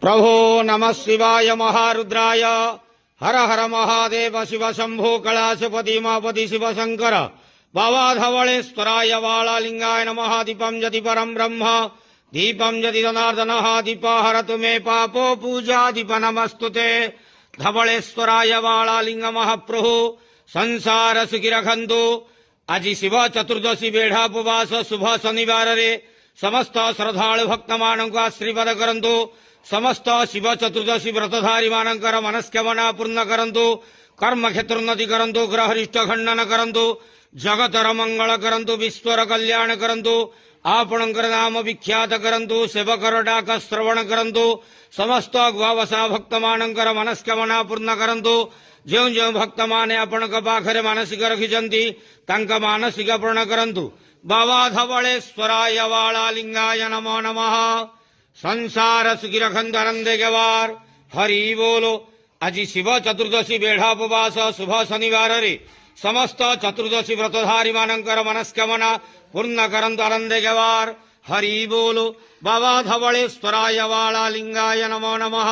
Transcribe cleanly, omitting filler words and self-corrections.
प्रभो नमः शिवाय महारुद्राय हर हर महादेव शिव शंभो कैलाशपति मापति शिव शंकर बाबाधवलेश्वराय वालालिंगाय नमः दीपं यदि परं ब्रह्म दीपं यदि जनार्दनः दीप हरतु मे पापो पूजा दीप नमस्तुते धवलेश्वराय वालालिंग महाप्रभु संसार सुखी रखंतु आज शिव चतुर्दशी बेढ़ा उपवास शुभ शनिवार रे समस्त श्रद्धालु भक्त मानक आशीर्वाद करंतु समस्त शिव चतुर्दशी व्रतधारी मानकर मनस्कामना पूर्ण करंतु कर्म क्षेत्रोन्नति करंतु ग्रहरिष्ट खंडन करंतु जगतर मंगल करंतु विश्वर कल्याण करंतु आपणकर नाम विख्यात करंतु सेवकर डाक श्रवण करंतु समस्त गुआवसा भक्त मानकर मनस्कामना पूर्ण करंतु जो जो भक्त माने आपणक पाखरे मानसिक रखिछंती तांका मानसिक पूर्ण करंतु बाबा धवलेश्वराय वालालिंगाय नमो नमः संसार सुखी रखंतु आनंदे गवार हरि बोलो आज शिव चतुर्दशी बेढ़ा उपवास शुभ शनिवार रे समस्त चतुर्दशी व्रतधारी मानकर मनस्कामना पूर्ण करंतु आनंदे गवार हरि बोलो बाबा धवलेश्वराय वालालिंगाय नमो नमः।